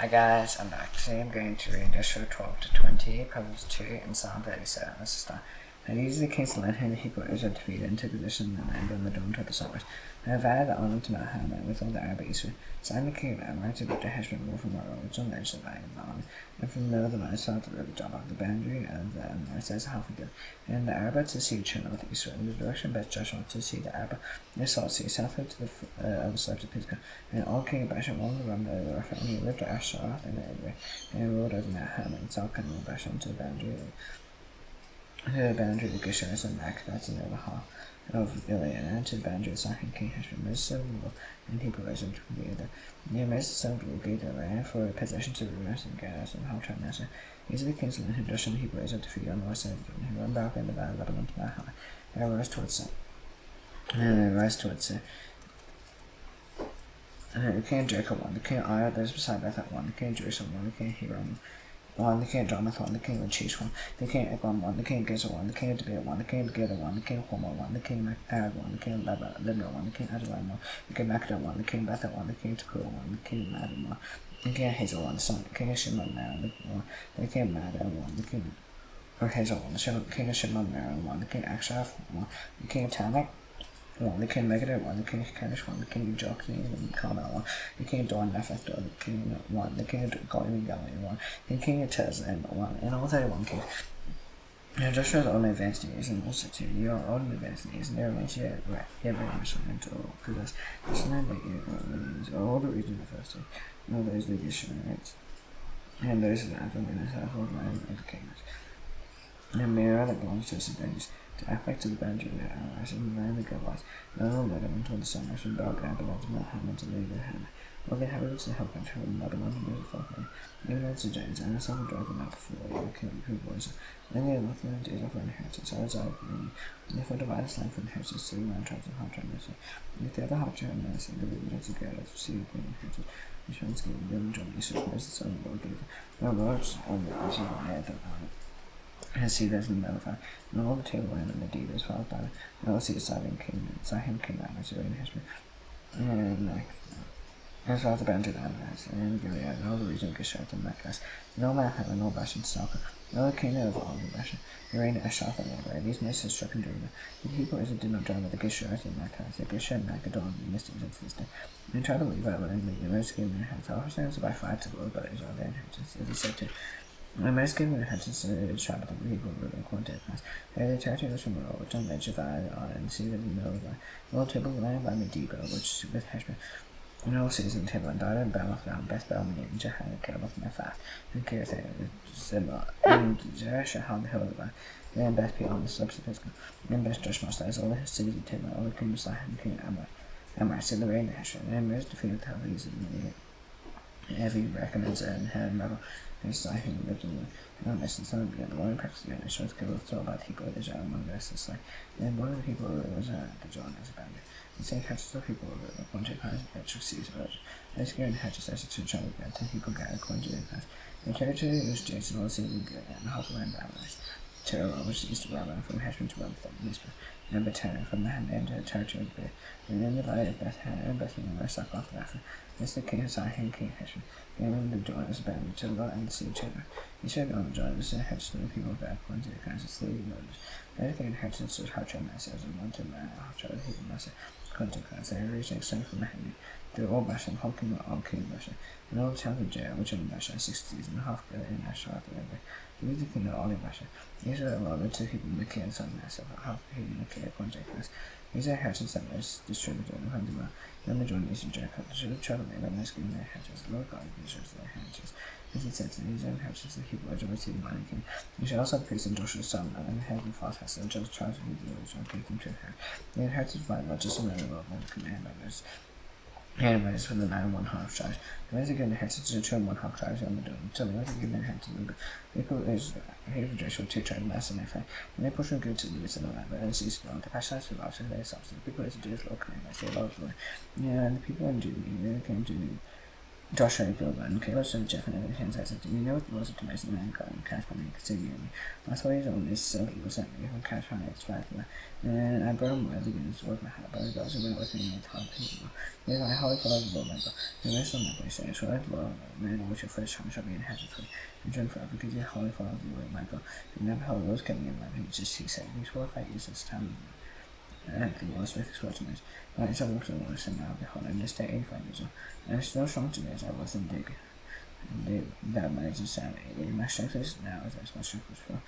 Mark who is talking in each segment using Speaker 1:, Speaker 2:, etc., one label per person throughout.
Speaker 1: Hi guys, I'm back. Today I'm going to read Joshua 12 to 20, Proverbs 2, and Psalm 37. Let's start. And he used the king's land and the Hebrew Israel defeated and took possession of the land and the dawn toward the summers. And have added the honor to Mount Haman with all the Arab Israel. Signed the king of Amorites to go to Heshbon, war from Mara, which on the edge of the valley of the honor. And from the middle of the valley south of the river Jabbok, the boundary of the Amorites as half a gill. And the Arab to C.Jun with Israel, in the direction of Beth Joshua to see the Arab. They saw sea southward to the other slopes of Pisgah. And all king of Bashan along the run of the river, and he lived at Ashtaroth and Edrei, and he ruled over Mount Haman and Salcah and Bashan to the boundary of Geshur and Makdath and the half of Gilead, and to the boundary of Sihon king Heshbon. Moses son of Reuel, and Hebrew Israel from the other. Near Moses son of Reuel gave the land for possession to Ruas and Gadas and Haltran Nasser. These are the kings of the land who Joshua and Hebrew Israel defeated on the west side of the Jordan, who run back in the valley of Lebanon to Mount Haman, and rise towards the the king of Jericho won, the king of Ai, those beside Bethel won, the king of Jerusalem won, the king of Hebron won, the king of Jarmuth won, the king of Lachish won, the king of Eglon won, the king of Gezer won, the king of Debir won, the king of Geder won, the king of Hormah won, the king of Arad won, the king of Libnah won, the king of Adulam won, the king of Makkedah won, the king of Bethel won, the king of Tekoa won, the king of Madon won, the king of Hazel won, the king of Shimon won, the king of Madon won, the king of Hazel won, the king of Shimon won, the king of Akshaph won, the king of Tanakh won, the king of Megadar won, the king of Kadesh won, the king of Jokni and Carmel won, the king of Dorn Nepheth the king won, the king of Golim and Galilee won, the king of Tez and won, and all 31 kings. Now Joshua's own advanced years and also to your own advanced years, and there remains yet very much land to possess. This land that you all the region of the first day. No, there's the Geshurites, and there's the Ephraim and the south of land of the kings. And Mira that belongs to Sidonians, to affect to the boundary of their allies, and the land of the Gadites, and all the Lebanon toward the summers, from Belgad belonged to Mount Haman to leave their hand. All the inhabitants of the hill country from Lebanon and moved the Falkland, even as the James, and the son of drive them out before they were killed with boys. Then they left them days for inheritance, as I agree. And therefore divide this land for inheritance to the land tribes of Haltran Nasser. And if the other Haltran Nasser, the regions of Gad, received the inheritance, which one's given them joint Israel's Moses, the son of the Lord gave them. No words on the Israel land of and see there's in Melphah, and all the tableland and the deed was followed by, and all see the Sihon king, Amorites, and Heshbon, and as well as the boundary of the Amorites, and Gilead, and all the region of Geshur and Makdath, and all Mount Haman, and all Bashan, Salcah, and all the kingdom of all the Bashan, and reigned at Ashtaroth and Edrei. These ministers struck in Judah. The Hebrew Israel did not join with the Geshurites and Makdath, the Geshur and Makkedah, and the ministers of this day. And they tried to leave out land, the Moses gave them their inheritance. All percentages by 5 to the Lord, but Israel their inheritance, as he said to. And Moses gave them their inheritance to the tribe of the Hebrew river according to their class. Their territory was from Roel, which on the edge of the valley and the sea in the middle of the valley. The whole table of the land by Medeba, which with Heshbon. And all cities in the table, and Dada and Baalath, and Beth Belman, and Jahan, and Keremoth, and Mephath, and Kirith, Zimah, and Zeresh, on the hill of the valley, and Beth Peor on the slopes of Pisgah, and Beth Joshua, that is all the cities of Timnah, all the kingdom of Sihon, and king of Amorites, in the reign of Heshbon, and Moses defeated the Helites and every recommends and had rebel, and Sihon lived in the and some of the morning practice again, I showed the kill so about the people of Israel among the rest of the slave. And one of the people was the John as a boundary. The same catches of people over the one to pass that succeeds village. They scare and hatches as to try to get 10 people got according to their class. The territory was Jason, all season good, and half the land Babylonize. Terror was east of Babylon from Heshbon to Babylon, Mizpah, and Bethana from the hand to the territory of Beth. And then the valley of Bethana and Bethlehem were stuck off of Africa. This the king of Sihon, king of Heshbon. And the Jordan was bounded to the lot and the sea of Chedra. He said on the Jordan was the hedge to the people of God according to the kinds of slave village. They had inheritance to Haltran Nasser as a one to man, Haltran Hebrew Nasser, according to the class. They had reached extent from the Henry. They were all Bashan, whole king of all king of Bashan. And all the towns of Jair, which are in Bashan, 60s and half good in Ashtaroth and Edrei. These are the king of all in Bashan. These are the Lord to people Micah and son of Nasser, half Hebrew Micah according to the class. These are inheritance that was distributed in the then the Jordan east of Jericho. They should have tried to make them given their inheritance. The Lord God gives us their inheritance. As he said to these inheritance, the Hebrew Israel received the mighty king. You should also have priests in Joshua's son, and the head and false has the judge tribes of Hebrew Israel gave them to inherit. The inheritance by not just a matter of the command by those. And Moses from the 9 and 1/2 tribes. The Moses given inheritance to the 2 and 1/2 tribes on the Jordan. So the Moses given inheritance to the people is here for Joshua 2 tribes, Manasseh and Ephraim. And they pushed from good to the east of the land, but as east of the Pashas with lots of their substance. The people is Judah's Lord coming, I say Lord. Yeah, and the people in Judah, they came to Joshua Gilbert and Caleb said Jeff and everything says that you know what was it to make the man got and cash money continue me. My stories on this was sent me from cash money extracted and I brought him with against work my hat but it also went with me and told people. Yes, I hope for the Lord member. The rest of my place saying so I love man which your first time shall be in hazard free. And Jun Family because you holy for the Lord Michael. And never how those coming in my just he said these 4 or 5 years this time. The was with his regiment. But it's a look to worse and now behold I'm just 85 years old. And I'm still strong today as I was in dig. And that managed to sound my strength is now as my strength was for.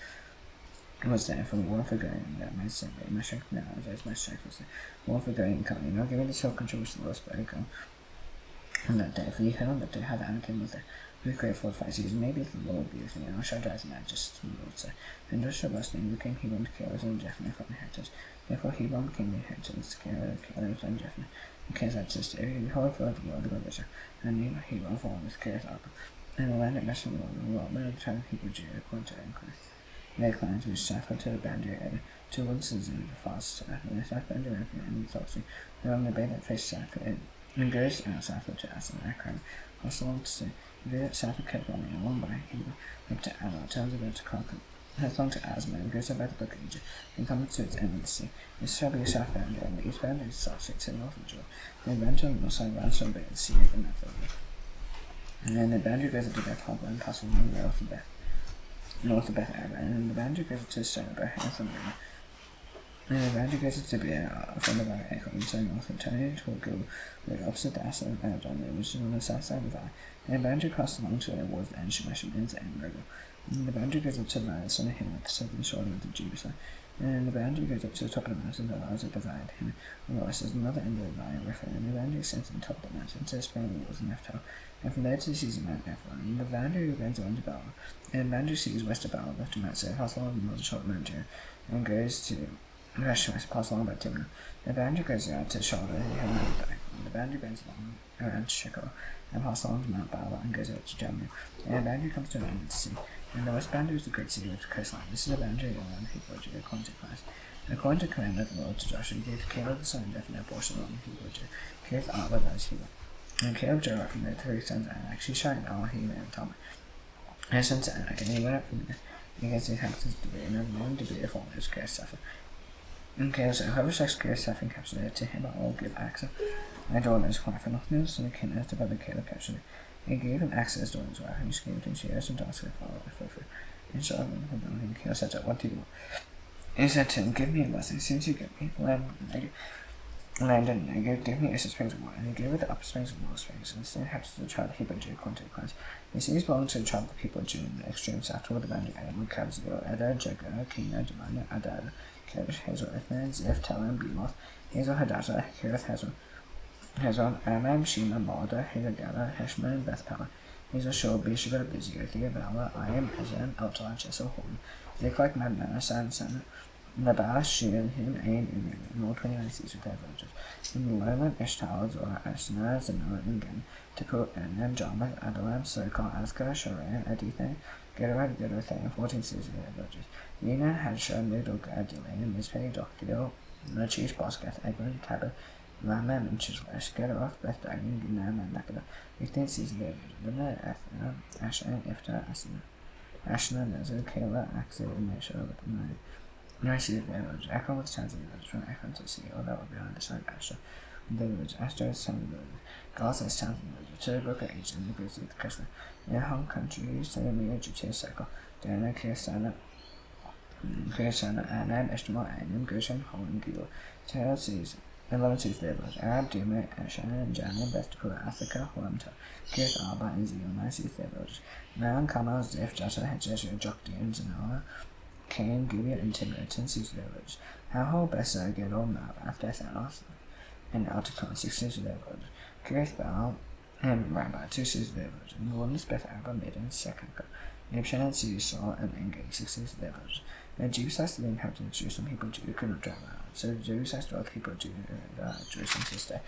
Speaker 1: It was there from one for going that my strength my strength now as my strength was there. One for going coming. Now giving the self control was the lowest but I go. And that day, for you had on that day, had Anakin with it. We were grateful for 5 seasons. Maybe if the Lord be with me, and I shall drive the just the Lord say. And Joshua blessing became Hebron to Caleb and Jephthah from the heritage. Therefore Hebron became the heritage to Caleb and Jephthah. And Caleb said to every holy for the Lord the God Israel. And knew Hebron fallen with Caleb up. And the land of Mession the Lord, but the tribe of Hebrew Judah, according to Aaron. Their clans which Sappho to the boundary area, 2 witnesses in the fast, and the south boundary area, and the Tulsi. They were on the bay that faced Sappho, and goes south to Aslan and Akron. Also long to say, the south of kept running along by Hebrew, up to Adar, turns about to Conquer. Has long to Asma, and goes about the book of Egypt, and comes to its end of the sea. It shall be a south boundary, and the east boundary is south to the north of Jordan. Then ran to the north side, ran to the bay of the sea, and that further. And then the boundary goes up to Beth Harbor and passes along the north of Beth Arba, and the boundary goes up to the stone of Beth and and the boundary goes to Tibia from the valley echo and so north and turning into a go with opposite the Aslan and Adon, which is on the south side of the valley. And the boundary crosses along to it was the end Shemesh and ends at Enrogo. And the boundary goes up to the valley, on the hill at the southern shoulder of the Jebusite. And the boundary goes up to the top of the mountain that lies at the valley of him. On the west is another end of the valley of Rephaim, and the boundary extends to the top of the mountain to the spring of the walls of Naphtali. And from there to the seas of Mount Ephraim. And the boundary goes on to Baal. And the boundary sees west of Baal, left of Mount Seir, passes along the northern shoulder of Mount Jer, and goes to Shemesh, passes along by Timnah. The boundary goes out to the shoulder of the hill of the and the boundary bends along around Shekel, and passes along to Mount Baal, and goes out to Jammu. And the boundary comes to an end at the sea. And the west boundary is the great sea with the coastline. This is the boundary around the people of Judah, according to class. And according to command of the Lord to Joshua, he gave to Caleb the son of Jephthah a portion along the people of Judah. Caleb Arba, that is Hebron. And Caleb drew out from there 3 sons of Anak, Shishai, and Elohim, and Talmud. And his sons of Anak, and he went out from there against the inhabitants of Debir, and every man Debir formed his Kirith-Sepher. And Caleb said, whoever strikes Kirith-Sepher and captures it, to him I will give access. And Jordan is quiet for nothing else, and the king as to brother Caleb captured it. And he gave him access to his wife, and he gave it to Shears and Joshua to follow the foot. And Solomon had known him, Caleb said to him, what do you want? And he said to him, give me a blessing, since you give me land and Negev, give me Issa springs of water, and he gave it the upper springs of lower springs, and the inhabitants of the tribe of Hebrew Judah, according to the clans. The cities belonged to the tribe of the people of Judah in the extreme south toward the boundary of Adam, Kabzeel, Eder, Jegar, Kina, Jemina, Adad, Kedesh, Hazel, Ethnan, Ziph, Telem, Beloth, Hazel, Hadassah, Kirith, Hezron, Aram, Shema, Malda, Hagala, Heshman, Bethpala, Hazel, Shul, Beersheba, Bizir, Theobala, Ayam, Ezem, Eltah, Jessel, Holden, Ziklag, Madmana, San, Nabal, Sheil, him, Ain, and all 29 cities with their villages. In the land, Eshtal, Zora, Ashna, Zanoah, Ingen, Tekoa, Enem, Jarmuth, Adolam, Sokol, Azkar, Sharai, Adithan, Gerard, Gedothan, 14 cities with their villages. Yena, Hadshah, Nidok, Adulain, Mizpeh, Dokidil, Nachish, Boskath, Eglon, Tabah, Rahman, and Chislesh, Gedaroth, Beth Dagon, Ginam, and Nakada, 15 cities with their villages. Bina, Ethna, Asher, Ifta, Asana, Ashna, Nezer, Kayla, Axel, and Mesha, with the 9. No cities with their villages. Ekron with the towns of the villages, from Ekron to the sea, or that were behind the side of Asher. The village, Ashtar is town of the village. Gaza is town of the village. To the brook of Egypt, and the grace of the coastline. Near home country, Salamia, Jutia, Circle, Diana, Kirstana, Anab, Eshtamal, Anim, Gershon, Holland, Gil, 12 cities, 11 cities with their village. Arab, Dima, Ashana, and Jana, Beth Tapua, Athica, Holamta, Kirith Arba, and Zio, 9 cities with their villages. Maran, Kamal, Ziph, Jata, Hedjeshua, Jokdian, Zanoah, Cain, Gibeah, and Timber, 10 cities with their village. Howho, Bessa, Gedor, Mab, Beth Anoth, and Alticon, 6 cities with their village. Kirith Baal, and Rabbi, 2 cities with their village. And the wilderness, Beth Arba, Midian, Sekaka, Nibshan, and Saul, and Engate, 6 cities with their village. And the Jebusites, the inhabitants of Jerusalem, people of Judah could not drive out. So the Jebusites dwelt the people of Judah, Jerusalem to this day.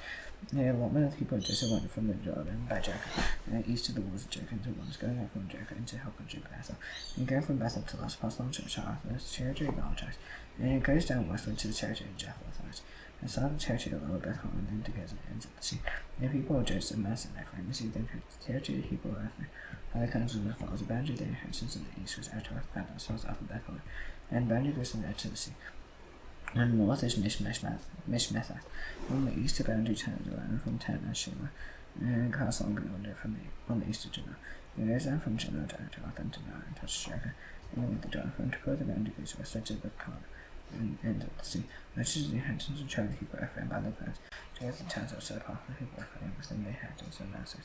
Speaker 1: The allotment of the people of Joseph went from the Jordan by Jericho, and east to the walls of Jericho into the ones going out from Jericho into hill country Bethel, and going from Bethel to Las Passalon to Charles, territory of Malachites, and it goes down westward to the territory of Jephthah. and saw the territory of lower Bethel and then together ends at the sea. The people judged the mass and Ephraim, the sea then heard the territory of the people of Ephraim. Other countries of the falls, the boundary of their inheritance in the east was out of Padan, so was up of Bethel, and boundary goes from there to the sea. On the north is Mishmethath. On the east, the boundary turns around from Tan and Shelah, and Castle beyond it on the east of Judah. There is from Judah to Arthur to Nar and touched Shaka, and then the Jonathan to further boundary goes west to the Khan. And end of the sea, which is the inheritance of Charlie Hebrew Ephraim by the plans. Together the towns outside of the Hebrew Ephraim within their inheritance and masters.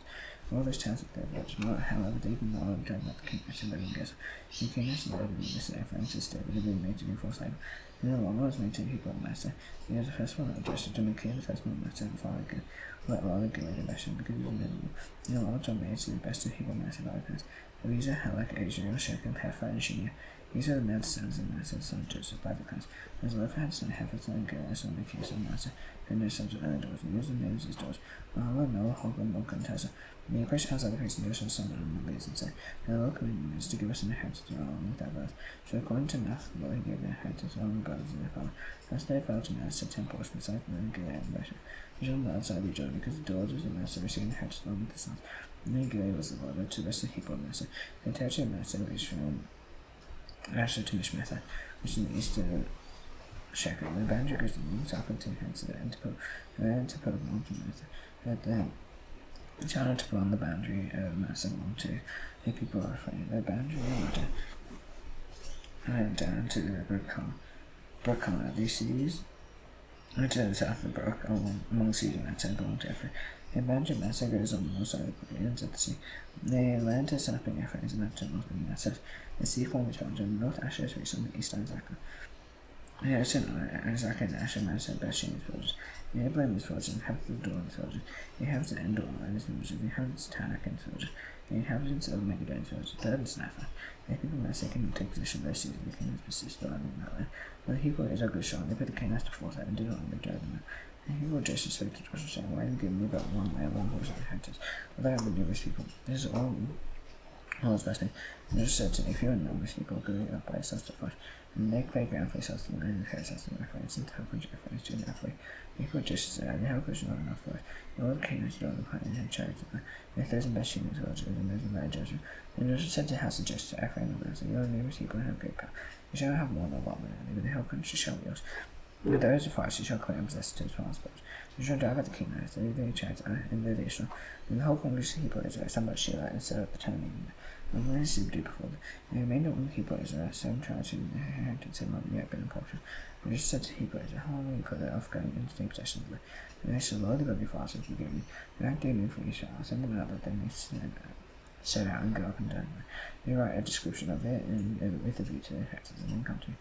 Speaker 1: All those towns of their villages, however, they even more of John, not the king, and living guess. The king has lived in this Ephraim to stay, but it will be made to be forced labor. And the long was made to the Hebrew master. He has the first one addressed to make the first one master and father again. Let all the given election because it was minimal. The long John made to the best of Hebrew master by the plans. The visa Halak, Asia, Shechem, Hefer, and Shinia. These are the male sons and masters of Joseph by the clans. As love had son Hepheth and Gera, son the case of master, and their sons of other doors, and used the names as doors. Mahala, Noah, Hogan, Milk, and Tessa. And the question has other person Joseph, son of Moses, and said, and the Lord commanded us to give us an inheritance along with our birth. So according to math, the Lord gave their inheritance along with brothers and their father. Thus they fell to master 10 portions, beside them and Gilead and Bashan. The children outside of each other, because the daughters of the master received inheritance along with the sons. And then Gilead was the Lord, to the rest of the people of master. The territory of master was from Asher to Mishmetha, which in the east of Shechem. The boundary goes to the north, south, and to the Antipode, and then Antipode belonged to Manasseh. At the town to on the boundary of Manasseh belonged to the people of Ephraim. The boundary went down to the Brook Kana. These seas went to the south of the brook, among C.Jun and belonged to Ephraim. The boundary of Manasseh goes on the north side of the brook, ends at the sea. The land to south of Ephraim is not to north of Manasseh. The sea form is found in north Asher is based on the east Isaac. The Isaac and Asher, Manasseh, Bashan is villages. The Abraham is villages, and inhabits the door of the villages. The inhabitants of Endor and his villages. The inhabitants of Tanak and his villages. The inhabitants of Megiddo and his villages. The third is Napha. The people of Manasseh can take possession of their cities, and the king has persisted on in that land. But the people of Israel grew strong. They put the Canaanites to forth and did not let them drive them out. And he will Joseph spoke to Joshua, saying, why have you given me but one horse of inheritance? But I am the numerous people. This is all his best name. And Joshua said to me, if you are numerous people, go up by yourselves to fight. And they play ground for yourselves to the land, and for yourselves to my friends, and to help with your friends to halfway. The people of Joseph said, the help is not enough for us. The Lord Canaanites dwell upon it and had chariots of them. And if those in Bashan as well as and those in Joshua. And Joshua said to the house of Joseph, to Ephraim and Manasseh, you are numerous people and have great power. You shall have more than one man, but the hill country shall be yours. With those of fire, you shall claim possess to his passports. You shall drive at the Canaanites, they chariots and they shall. And the whole Congress of the people of Israel, some but Sheila, and set up the town of and when is do before them. And the remainder of the people of Israel, 7 tribes who inheritance had not yet been in portion. And Joshua said to the people of Israel, how long will you put that off going into the possession of the land? And they shall Lord God before us, if you give me. And I do move for Israel, I'll send them out that they may set out and go up and down. They write a description of it and with a view to the inheritance and then come to me.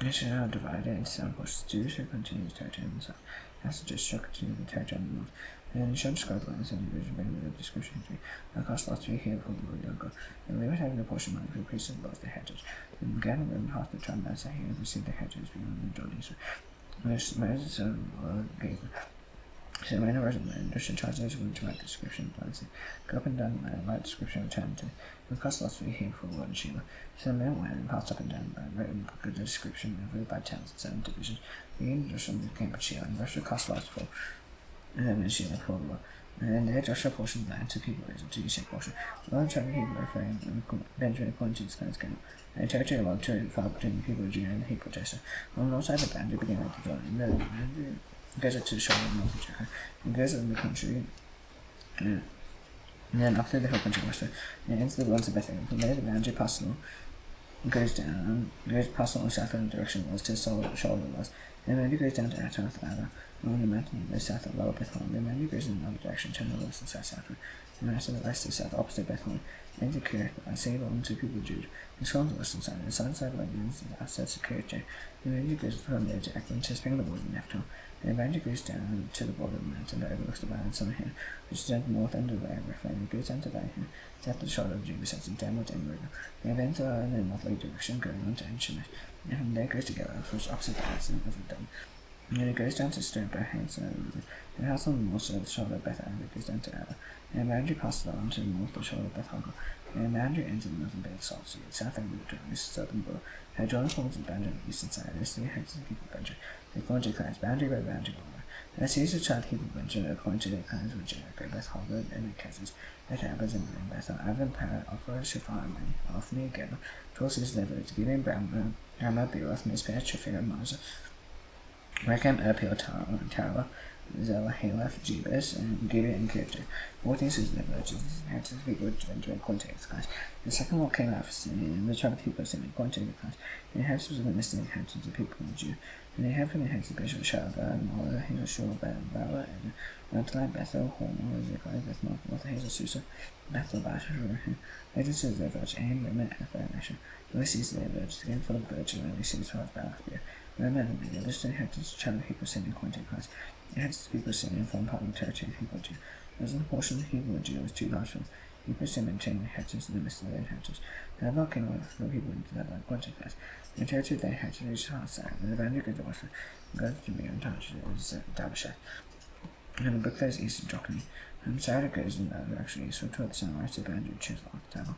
Speaker 1: They shall now divide it into 7 portions. Jews shall continue his territory in the south. Passages shall continue the territory in the north. And then he shall describe the lands and division by the description to me. I cast lots to be here for the Lord your God. And they would have a portion of money for the priests and lost their heritage. And Gad and Reuben half the tribe Manasseh here received their heritage beyond the Jordan Israel. Moses the Lord gave them. So when I was in land, Joshua charged Israel to write the description of the land. Go up and down the land, write the description of town to me. And cast lots to be here for the Lord and Sheila. So the men went and passed up and down the land, wrote a description of it by towns and 7 divisions. Beginning Joshua came to Sheila, and Joshua cast lots for and Sheila for the Lord. And then there Joshua portioned the land to people of Israel to each portion. The Lord tried to keep Ephraim and Benjamin according to his clans came. And the territory allowed to fell between the people of Judah and the people of Joseph. On the north side of the boundary began at the Jordan, and then goes up to the shoulder of north of Jericho, and goes up in the country, and then up through the hill country westward, and ends the ones of Bethlehem. From there the boundary past along, goes down, goes past along south in the direction it was to the shoulder it was, and then it goes down to Ataroth Ada, along the mountain goes south of Lower Bethlehem. Then it goes in another direction, turning the west and southward, and the rest of the west to south, opposite Bethlehem. Ends at Kirith, I say along to people of Judah. It's on the western side, and the southern side of Lebanon outside of Kirith. And then it goes from there to Ekron, to spring the border in Naphtali. The boundary goes down to the border of the mountain that overlooks the valley in summer hill, which is at the north end of the river, and it goes down to the hill. It's at the shoulder of Judah, and downward to River. The events are in a northerly direction, going on to Enshemish, and from there goes together, which opposite the house of the dome. And it goes down to Stoke Hands and it has on the north of the shoulder Beth and it goes down to Ella. And Andrew passes on to the north of the shoulder Beth Hoggle. And Andrew ends in the northern bay of Salt Sea, south end of the southern bow. How John falls in Banjo on the eastern side, this the heads of the people Banjo. They go into clans boundary by boundary border. And as sees the child people Banjo according to their clans with Jericho, Beth Hoggle and their cousins, Beth Abbas and Beth Avon Parrot, offer Shafar and often again, Torses level to give him Brown, Hammer, Beroth, Miss Pear, Shafir, and Marza. Rackham, Appeal, Tower, Zella, Halef, Jebus, and Gideon and Kircher. 14 is the virgins, had to be good to enter a context class. The second one came out for and the child people sent in context class. And it has to be the hands of the people in Jew. And they have in the hands the Bishop Shalba, and Mola, Hazel Shore, Bala, and Mantlai, Bethel, Hormone, Zechariah, Bethel, North Hazel Susa, Bethel, Basher, Legends is their virgin, and women at their nation. Ulysses their virgin, again full of virgin, and Ulysses was Balafia. Remember, the listed had to child people sent in context class. It has to people sent in from part of territory people Jew. As a portion of the people in Jew was too large for people sent in chain hatches and the list of their hatches. The other came over for people into that like context class. The territory of their hatches reached outside, and the boundary goes also goes to be untouched as Dabashat. And the book goes east of Jockney. And Sarah goes in that direction east toward the sunrise to boundary chisel off the table.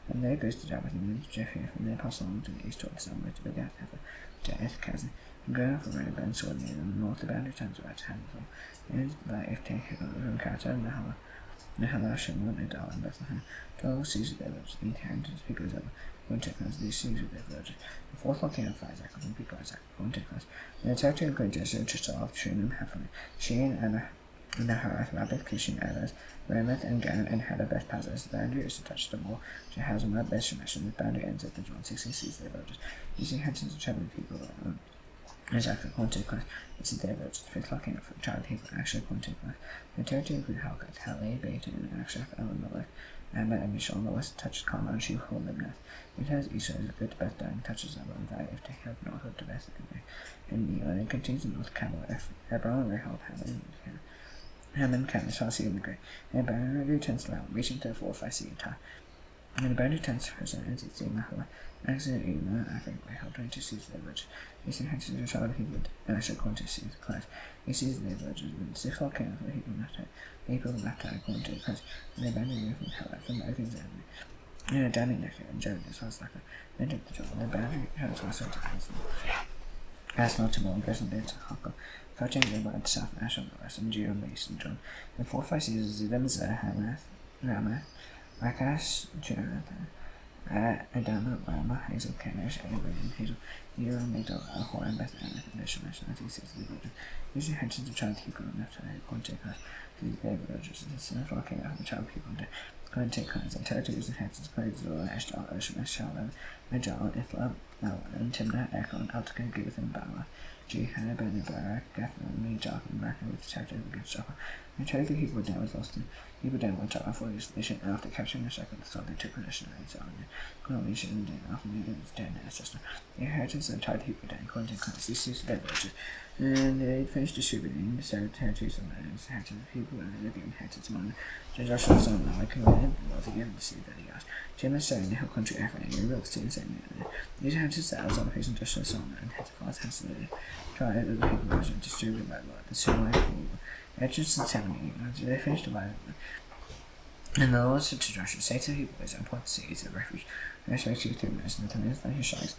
Speaker 1: And there goes to Jabbath and then to Jeffrey, from there pass along to the east toward the sunrise to the Death Heifer, to Ethkazin. And going off the road and sword near them, the north the boundary turns right to Hamilton. And it's by Ifte from Kata and Nahala, Shimon, and Dal and Bethlehem. 12 seas of their virgins, the inheritance people is over. One technos, these seas of their virgins. The fourth one came of Isaac, and people Isaac, one technos. And the territory of Great Jesse, Chisel, Shunem, Haphone, Sheen, and Naharath, Rabbit, Kishin, Elas, Ramoth, and Gan, and Hada, Beth Pazas. The boundary is to touch the wall. Jehazamah, Beth Shemesh, and the boundary ends at the John 16 seas of their virgins. Using hands of traveling people. Exactly, consequence. This is their virgins. Fifth locking up for child people, actually consequence. The territory include Halkat, Halle, Beta, and Akshaf, Elimelech, Amma, and Michelle on the west touches Karma, and she hold them north. It has Esau as a good to Beth Down, touches Abba, and Valley, if they have northward to Beth, and Neil, and it continues in North Campbell, Hebron, and Rahel, Hammond, Candace, Farsi, and the Grey. And boundary turns to Lam, reaching to 4 or 5 seat time. And the boundary turns to Hosanna, and it's in Mahala. Accident Ema, I think Rahel, 22 sees their virgin. He said, had to do a child he would, and I should quantity sees the class. He sees their virgins, and 6 o'clock came for the Hebrew matter. April left eye quantity class, and they boundary away from Hell, from the Oakland's enemy. And a dining necker, and Joan as well as like a, then took the job, and the boundary hurts also to Hanson. As not to more, goes and bed to Huckle. Coaching the by the south Ash on the west, and Geo Mason John. And 4 or 5 seasons, them is Hamath, Rakash, Jonathan. Adama, Rama, Hazel, Kanish, Abraham, Hazel, Nero, Nato, Ahoy, Beth, and National 1960 the virgin. Using henches to child people enough to contact us to these baby virgins, and send us walking out of the child people to contact clans and territories and henches, Clays, Zora, Ashtal, Ocean, Shalom, Majal, Ithla, and Timna, Ekon, Altica, Giveth, and Bala. G. Hannah, Ben, Barak, Gaffney, Me, Jock, and Bracken with the territory against Joppa. And territory people were down with Austin. People down with Joppa for isolation, and after capturing the second thought they took possession of it, and colonization and then after leaving its dead ancestor. The inheritance of tied people down, content class, this is their virgin. And they finished distributing the territories of the inheritance of people and the living inheritance among the Joshua son of Malach, who had the again to see that he asked. Jim is saying the whole country Africa, and real students saying these inheritance that was on the face of Joshua son and had to class has to try the people who distributed by blood, the similar people. Edges and 70, they finished dividing them. And the Lord said to Joshua, say to the people, there's important cities of refuge, and especially through this, and the time is that he shines.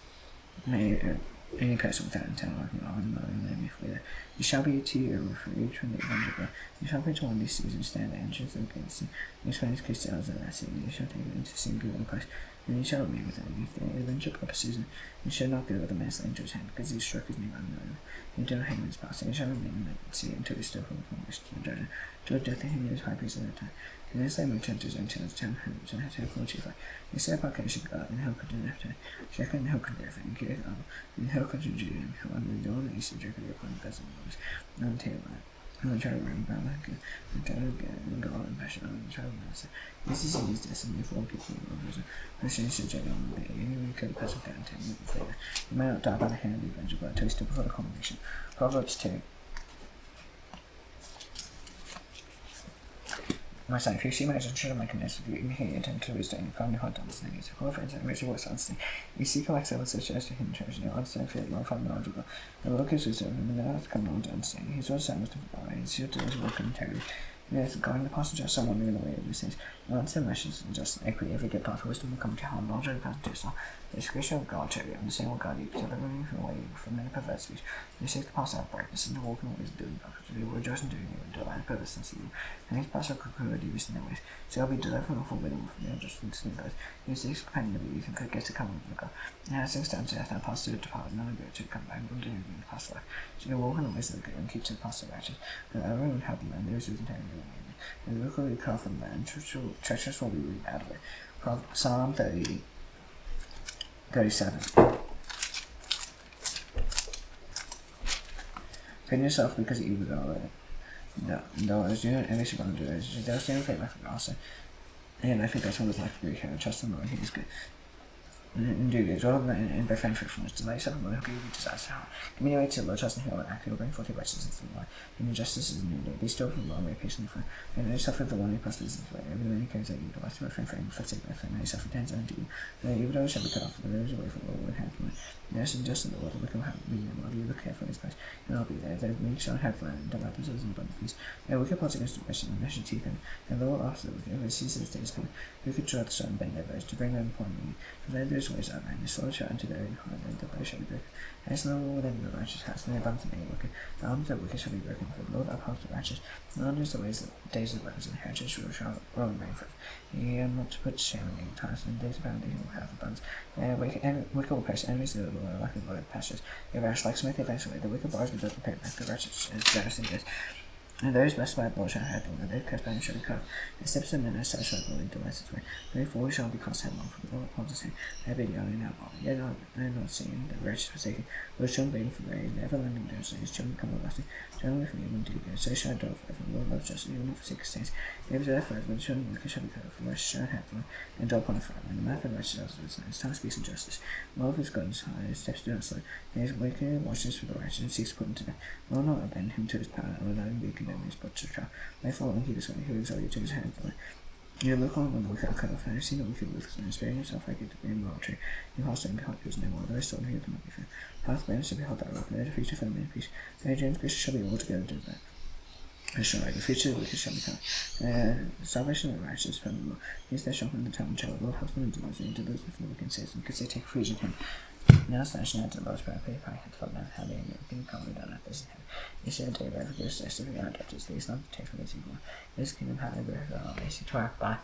Speaker 1: Any person without intent working on the mother and let me flee there. You shall be to you a refuge from the evangel. You shall be to one of these seas and stand at the entrance of the gates. You shall take crystals of that sea, and you shall take it into single place. And you shall remain with them if the avenger purposes, and you shall not go with the master into his hand, because he struck his name unknown. You do not hate him in his past, and you shall remain in the sea until he still from the wish to the judge. Judge death to him in his high priest at that time. And as they returned to his own town homes, and had to have 45. They set up our should God, and Hill could do after. Jacob and Hill could go and Kid Abel, and Hill could do Judah, and Hill under the door, and east of Jacob upon the dozen doors. And Taylor. And the child ran about like a child again, and God and passion on the child master. This is his destiny for all people in the world. The change to Jacob on the day, and we could pass it down 10 minutes later. You might not die by the hand of the avenger, but until he stood before the combination. Proverbs 2. My son, if you see my attention, my commands with you, you can attend to wisdom, you find your heart to understand. It's a call friends and raise your voice understand. You seek a excellence such as to hidden treasure, you understand fear, you find knowledgeable. And look his wisdom, and the earth come knowledge to understand. His word sound wisdom for power, his shield to his work and integrity. Yes, guarding the posture just someone in the way of these things. No understand meshes and just equity. Every good thought wisdom will come to harm, knowledge and pass to yourself. The discretion of God, charity, understand what God you, delivering from away from many perverse speech. They seek to pass out brightness and to walk in the ways of doing darkness. They will rejoice in doing evil, and delight in purpose and evil. And his pass out could do in their ways. So I'll be delivered from the full widow from the unjust and sin goes. He is the companion of youth and could get to come with God. And as things stand to death, I pass through the departed, none of it to come back and do in the past life. So you walk in the ways of the good and keep to the past of righteous. And everyone will help them, and there is with integrity. And the book will be cut from the land, treacherous will be rooted out of it. Psalm 37. Defend yourself because evil go away. Though as you every second do it, there was no faith also. And I think that's one of the like we can trust the Lord, he is good. And do good, all of that and by friend fruitfulness, delight yourself in the Lord, who gave you desires to heart. Give me the way to the Lord, trust in him, and act, he will bring forth your righteousness in the Lord. And your justice is in your day. Be still from the Lord, wait patiently for him. And you suffer the one who prospers his way. Every man who carries out evil, I to my friend for him, afflicted by friend, and he suffer tens unto you. And the evil shall be cut off, and there is a way for the Lord will have from it. There is injustice in the world, look how we will you look carefully in his place, and I'll be there. They make shall have land, and delight themselves in abundant peace. And wicked plots against oppression, and measure teeth, and the Lord after the wicked, who sees his days coming, who could draw the sun, bend their bows, to bring them upon me. For there those ways are mine, the soul shall enter their own heart, and the bow shall be broken. As the Lord within the righteous house, and the abundance of wicked, the arms of the wicked shall be broken, for the Lord upholds the righteous. The Lord knows the ways of the days of the wicked, and heritage shall roll and bring forth. Ye are not to put shame in the times, and days of foundation will have abundance. Wicked will perish, enemies of the Lord are like the Lord pastures. They rash like smith, they vanish away. The wicked bars be built prepared back, the righteous is generous and good. And those blessed by the Lord shall have them, and those cursed by him shall be cut off. The steps of men are satisfied, the Lord delights his way. Therefore shall be cast headlong, for the Lord upholds his hand. They be young and now born, yet not seen, the wretched forsaken. Lord shall be for rain, never lending down, so his children come everlasting. Turn away from evil and do good, so shall I dwell forever. The Lord loves justice, he will not forsake his saints. He gives their forever, the children of the wicked shall be cut off. The righteous shall have them, and dwell upon a throne. And the mouth of the righteous is wisdom, his tongue speaks in justice. The love of his God is high, his steps do not slow. His wicked watches for the righteous, and seeks to put him to death. The Lord will not abandon him to his power, and without him be condemned, his blood to trial. Therefore, and keep his way, he will exalt you to his hand. You look on when the wicked are cut off, and I have seen the wicked with and sparing himself like it to be in tree. You hostile and behold, is no more, the rest of him cannot be found. Path blameless shall behold that rock, and the future for the man peace. The James gracious shall be altogether to that. The future of the wicked shall be cut. Salvation of the righteous from the Lord. He is their shelter in the town, shall the Lord help them and delivers them, and delivers them from the wicked says, because they take refuge in him. Now snatch not to the Lord's prayer, pay by hand for them, how they and you come down at this in heaven. You say unto your very forgiveness, to the God, these not to take from this evil. This kingdom, how they bear, they seek to act by.